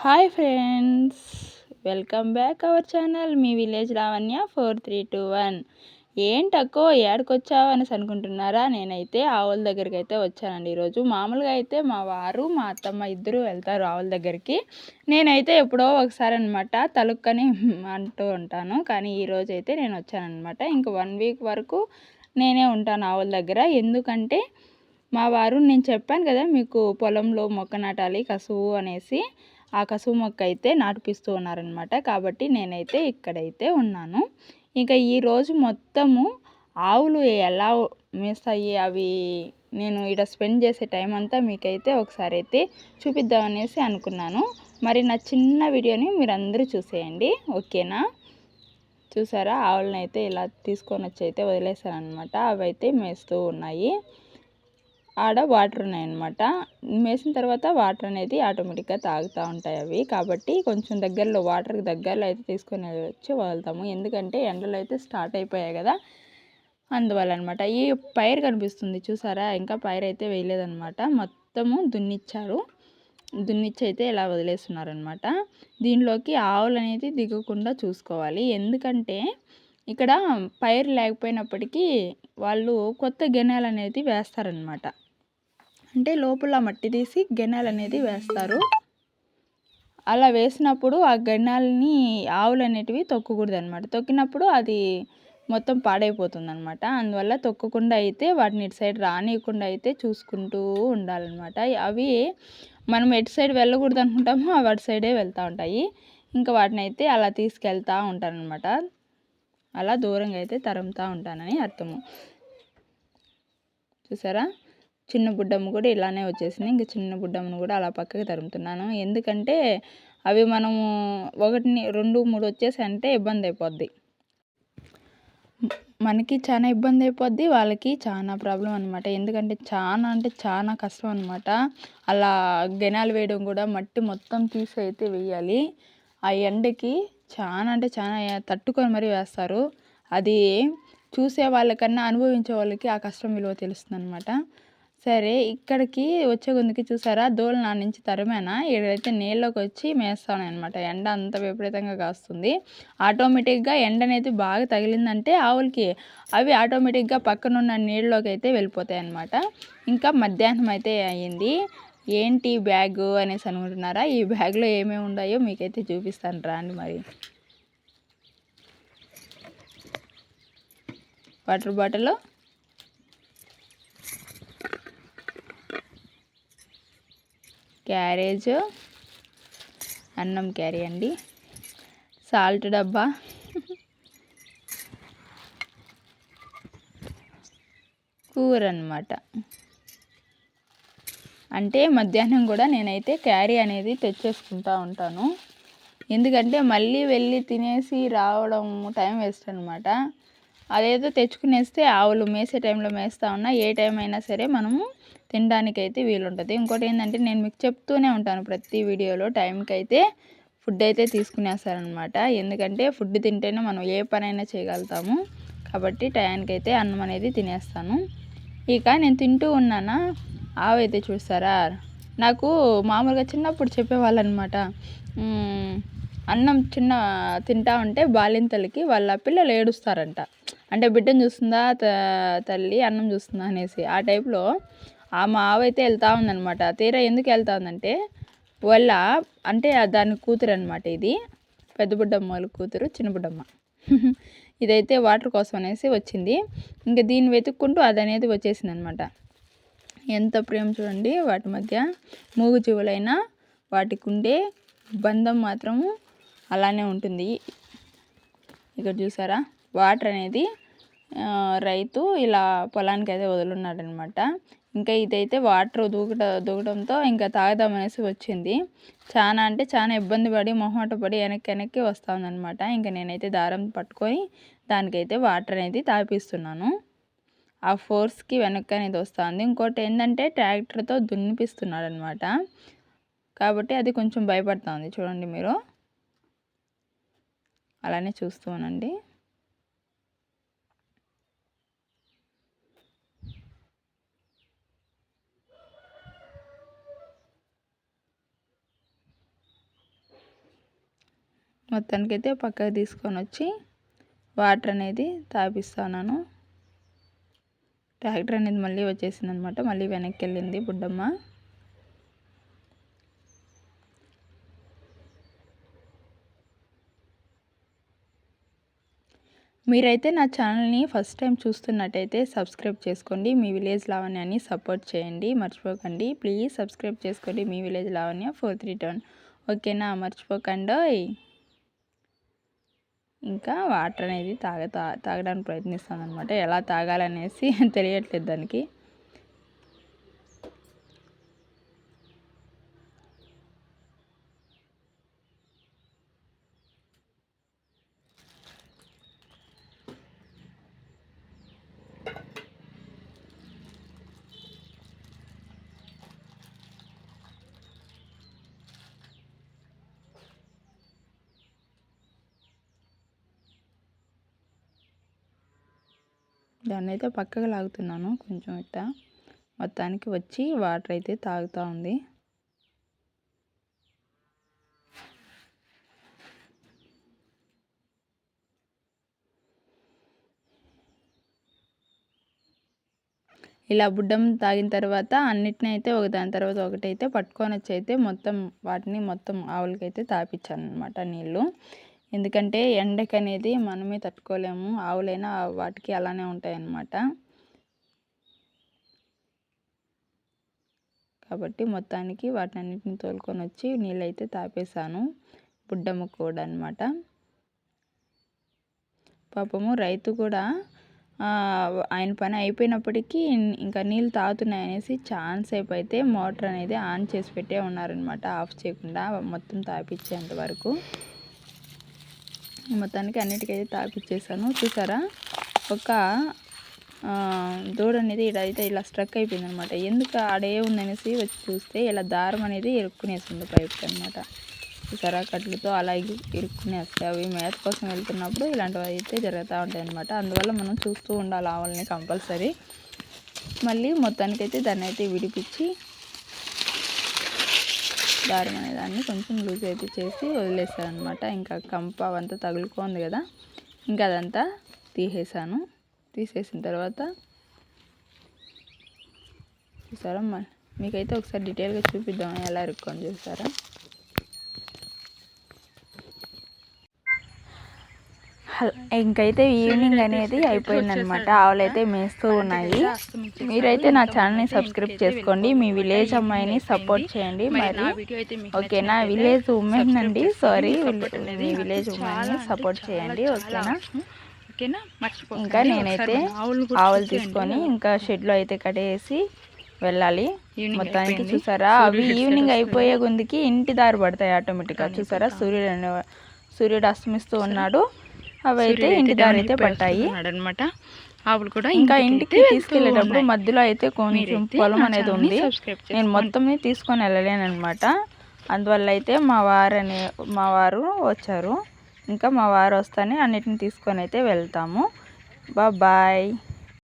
Hi friends, welcome back our channel me village Lavanya 4321. ఏంటక్కో ఏడకొచ్చావు అనేసి అనుకుంటున్నారా? నేనైతే ఆవుల దగ్గరికి అయితే వచ్చానండి. ఈరోజు మామూలుగా అయితే మా వారు మా అత్తమ్మ ఇద్దరు వెళ్తారు ఆవుల దగ్గరికి. నేనైతే ఎప్పుడో ఒకసారి అనమాట తలుక్కని అంటూ ఉంటాను. కానీ ఈరోజు అయితే నేను వచ్చానమాట. ఇంక 1 వీక్ వరకు నేనే ఉంటాను ఆవుల దగ్గర. ఎందుకంటే మా వారు, నేను చెప్పాను కదా మీకు పొలంలో మొక్క నాటాలి కసువు అనేసి, ఆ కసువు మొక్క అయితే నాటిపిస్తూ ఉన్నారనమాట. కాబట్టి నేనైతే ఇక్కడైతే ఉన్నాను. ఇంకా ఈరోజు మొత్తము ఆవులు ఎలా మేస్తాయి అవి నేను ఇక్కడ స్పెండ్ చేసే టైం అంతా మీకైతే ఒకసారి అయితే చూపిద్దామనేసి అనుకున్నాను. మరి నా చిన్న వీడియోని మీరు అందరూ చూసేయండి, ఓకేనా? చూసారా, ఆవులను అయితే ఇలా తీసుకొని వచ్చి అయితే వదిలేసారనమాట. అవి అయితే మేస్తూ ఉన్నాయి. ఆడ వాటర్ ఉన్నాయన్నమాట. మేసిన తర్వాత వాటర్ అనేది ఆటోమేటిక్గా తాగుతూ ఉంటాయి అవి. కాబట్టి కొంచెం దగ్గరలో వాటర్కి దగ్గరలో అయితే తీసుకొని వచ్చి వదులుతాము. ఎందుకంటే ఎండలు అయితే స్టార్ట్ అయిపోయాయి కదా, అందువల్ల అనమాట. ఈ పైరు కనిపిస్తుంది చూసారా, ఇంకా పైరు అయితే వేయలేదనమాట. మొత్తము దున్నిచ్చారు. దున్నిచ్చి అయితే ఇలా వదిలేస్తున్నారనమాట. దీనిలోకి ఆవులు అనేది దిగకుండా చూసుకోవాలి. ఎందుకంటే ఇక్కడ పైరు లేకపోయినప్పటికీ వాళ్ళు కొత్త గెనాలు అనేది వేస్తారనమాట. అంటే లోపల మట్టి తీసి గెనాలు అనేది వేస్తారు. అలా వేసినప్పుడు ఆ గెనాలని ఆవులు అనేటివి తొక్కకూడదు అనమాట. తొక్కినప్పుడు అది మొత్తం పాడైపోతుంది అనమాట. అందువల్ల తొక్కకుండా అయితే వాటిని ఇటు సైడ్ రానియకుండా అయితే చూసుకుంటూ ఉండాలన్నమాట. అవి మనం ఎటు సైడ్ వెళ్ళకూడదు అనుకుంటామో అవి అటు సైడే వెళ్తూ ఉంటాయి. ఇంకా వాటిని అయితే అలా తీసుకెళ్తూ ఉంటానన్నమాట. అలా దూరంగా అయితే తరుముతూ ఉంటానని అర్థము. చూసారా, చిన్న బుడ్డమ్మ కూడా ఇలానే వచ్చేసింది. ఇంక చిన్న బుడ్డమ్మను కూడా అలా పక్కకి తరుముతున్నాను. ఎందుకంటే అవి మనము 1, 2, 3 వచ్చేసాయంటే ఇబ్బంది అయిపోద్ది. మనకి చాలా ఇబ్బంది అయిపోద్ది, వాళ్ళకి చాలా ప్రాబ్లం అనమాట. ఎందుకంటే చాలా అంటే చాలా కష్టం అనమాట. అలా గెనాలు వేయడం కూడా మట్టి మొత్తం తీసి అయితే వేయాలి. ఆ ఎండకి చాలా అంటే చాలా తట్టుకొని మరీ వేస్తారు. అది చూసే వాళ్ళకన్నా అనుభవించే వాళ్ళకి ఆ కష్టం విలువ తెలుస్తుంది అనమాట. సరే, ఇక్కడికి వచ్చే కొందుకి చూసారా, దోలు నా నుంచి తరిమేనా ఇక్కడైతే నీళ్ళలోకి వచ్చి మేస్తాను అనమాట. ఎండ అంత విపరీతంగా కాస్తుంది. ఆటోమేటిక్గా ఎండ అనేది బాగా తగిలిందంటే ఆవులకి అవి ఆటోమేటిక్గా పక్కనున్న నీళ్ళలోకి అయితే వెళ్ళిపోతాయి అన్నమాట. ఇంకా మధ్యాహ్నం అయితే అయ్యింది. ఏంటి బ్యాగు అనేసి అనుకుంటున్నారా? ఈ బ్యాగ్లో ఏమేమి ఉన్నాయో మీకైతే చూపిస్తాను రాండి. మరి వాటర్ బాటిల్, క్యారేజ్, అన్నం క్యారీ అండి, సాల్ట్ డబ్బా, కూర అన్నమాట. అంటే మధ్యాహ్నం కూడా నేనైతే క్యారీ అనేది తెచ్చేసుకుంటూ ఉంటాను. ఎందుకంటే మళ్ళీ వెళ్ళి తినేసి రావడం టైం వేస్ట్ అనమాట. అదేదో తెచ్చుకునేస్తే ఆవులు మేసే టైంలో మేస్తూ ఉన్నా ఏ టైం అయినా సరే మనము తినడానికైతే వీలుంటుంది. ఇంకోటి ఏంటంటే నేను మీకు చెప్తూనే ఉంటాను ప్రతి వీడియోలో, టైంకి అయితే ఫుడ్ అయితే తీసుకునేస్తారనమాట. ఎందుకంటే ఫుడ్ తింటేనే మనం ఏ పనైనా చేయగలుగుతాము. కాబట్టి టైంకి అయితే అన్నం అనేది తినేస్తాను. ఇక నేను తింటూ ఉన్నానా, ఆవు అయితే చూస్తారా, నాకు మామూలుగా చిన్నప్పుడు చెప్పేవాళ్ళు అనమాట. అన్నం తింటా ఉంటే బాలింతలకి వాళ్ళ పిల్లలు ఏడుస్తారంట. అంటే బిడ్డను చూస్తుందా తల్లి అన్నం చూస్తుందా అనేసి. ఆ టైప్లో మా ఆవు అయితే వెళ్తూ ఉందనమాట. తీరా ఎందుకు వెళ్తా ఉందంటే వాళ్ళ అంటే దాని కూతురు అనమాట. ఇది పెద్ద బుడ్డమ్మ వాళ్ళ కూతురు, చిన్న బుడ్డమ్మ. ఇదైతే వాటర్ కోసం అనేసి వచ్చింది. ఇంకా దీన్ని వెతుక్కుంటూ అది అనేది వచ్చేసింది అనమాట. ఎంత ప్రేమ చూడండి వాటి మధ్య. మూగు జీవులైనా వాటికి ఉండే బంధం మాత్రము అలానే ఉంటుంది. ఇక్కడ చూసారా, వాటర్ అనేది రైతు ఇలా పొలానికి అయితే వదులున్నాడనమాట. ఇంకా ఇదైతే వాటర్ దూకడంతో ఇంకా తాగుదామనేసి వచ్చింది. చాలా అంటే చాలా ఇబ్బంది పడి మొహమాట పడి వెనక్కి వస్తూ ఉందనమాట. ఇంకా నేనైతే దారం పట్టుకొని దానికైతే వాటర్ అనేది తాపిస్తున్నాను. ఆ ఫోర్స్కి వెనక్కి అనేది వస్తుంది. ఇంకోటి ఏంటంటే ట్రాక్టర్తో దున్నిపిస్తున్నాడు అనమాట. కాబట్టి అది కొంచెం భయపడుతుంది. చూడండి మీరు, అలానే చూస్తూ ఉండండి. మొత్తానికైతే పక్కకు తీసుకొని వచ్చి వాటర్ అనేది తాపిస్తున్నాను. ట్రాక్టర్ అనేది మళ్ళీ వచ్చేసింది అనమాట. మళ్ళీ వెనక్కి వెళ్ళింది బుడ్డమ్మ. మీరైతే నా ఛానల్ని ఫస్ట్ టైం చూస్తున్నట్టయితే సబ్స్క్రైబ్ చేసుకోండి. మీ విలేజ్ లావణ్యాన్ని సపోర్ట్ చేయండి, మర్చిపోకండి. ప్లీజ్ సబ్స్క్రైబ్ చేసుకోండి మీ విలేజ్ లావణ్య 431. ఓకేనా, మర్చిపోకండి. ఇంకా వాటర్ అనేది తాగడానికి ప్రయత్నిస్తాను అనమాట. ఎలా తాగాలనేసి తెలియట్లేదు దానికి. దాన్ని అయితే పక్కకు లాగుతున్నాను కొంచెం ఇట్లా. మొత్తానికి వచ్చి వాటర్ అయితే తాగుతూ ఉంది. ఇలా బుడ్డం తాగిన తర్వాత అన్నిటిని అయితే ఒకదాని తర్వాత ఒకటైతే పట్టుకొని వచ్చి అయితే మొత్తం ఆవులకైతే తాపించాను అనమాట నీళ్ళు. ఎందుకంటే ఎండకి అనేది మనమే తట్టుకోలేము, ఆవులైనా వాటికి అలానే ఉంటాయి అన్నమాట. కాబట్టి మొత్తానికి వాటిని అన్నిటిని తోలుకొని వచ్చి నీళ్ళైతే తాపేశాను బుడ్డమ్మ కూడా అనమాట. పాపము రైతు కూడా ఆయన పని అయిపోయినప్పటికీ ఇంకా నీళ్ళు తాగుతున్నాయనేసి చాలాసేపు అయితే మోటార్ అనేది ఆన్ చేసి పెట్టే ఉన్నారనమాట, ఆఫ్ చేయకుండా మొత్తం తాపించేంత వరకు. మొత్తానికి అన్నిటికైతే తాపిచ్చేసాను. చూసారా, ఒక దూడ అనేది ఇడైతే ఇలా స్ట్రక్ అయిపోయింది అనమాట. ఎందుకు ఆడే ఉందనేసి వచ్చి చూస్తే ఇలా దారం అనేది ఇరుక్కునేసింది పైపుకి అనమాట. చూసారా, కట్లతో అలా ఇరుక్కునేస్తాయి. అవి మేత కోసం వెళ్తున్నప్పుడు ఇలాంటివి అయితే జరుగుతూ ఉంటాయి అనమాట. అందువల్ల మనం చూస్తూ ఉండాలి ఆవులని కంపల్సరీ. మళ్ళీ మొత్తానికైతే దాన్ని అయితే విడిపించి దారం అనే దాన్ని కొంచెం లూజ్ అయితే చేసి వదిలేస్తారనమాట. ఇంకా కంప అవంతా తగులుకోంది కదా, ఇంకా అదంతా తీసేసాను. తీసేసిన తర్వాత చూసారా, మీకైతే ఒకసారి డీటెయిల్గా చూపిద్దామని ఎలా ఇరుక్కొని చూసారా. ఇంకైతే ఈవినింగ్ అనేది అయిపోయిందనమాట. ఆవులైతే మేస్తూ ఉన్నాయి. మీరైతే నా ఛానల్ని సబ్స్క్రైబ్ చేసుకోండి, మీ విలేజ్ అమ్మాయిని సపోర్ట్ చేయండి మరి. ఓకేనా, విలేజ్ ఉమెన్ అండి, సారీ, మీ విలేజ్ ఉమెన్ని సపోర్ట్ చేయండి. ఓకేనా. ఇంకా నేనైతే ఆవులు తీసుకొని ఇంకా షెడ్లో అయితే కట్టేసి వెళ్ళాలి. మొత్తానికి చూసారా, అవి ఈవినింగ్ అయిపోయే గుందికి ఇంటి దారి పడతాయి ఆటోమేటిక్గా. చూసారా, సూర్యుడు అస్తమిస్తూ ఉన్నాడు. అవి అయితే ఇంటి దారి అయితే పట్టాయి అనమాట. ఆవులు కూడా ఇంకా ఇంటికి తీసుకెళ్ళేటప్పుడు మధ్యలో అయితే కొంచెం పొలం అనేది ఉంది. నేను మొత్తం తీసుకొని వెళ్ళలేనమాట. అందువల్ల అయితే మా వారు వచ్చారు. ఇంకా మా వారు వస్తానే అన్నిటిని తీసుకొని అయితే వెళ్తాము. బాయ్.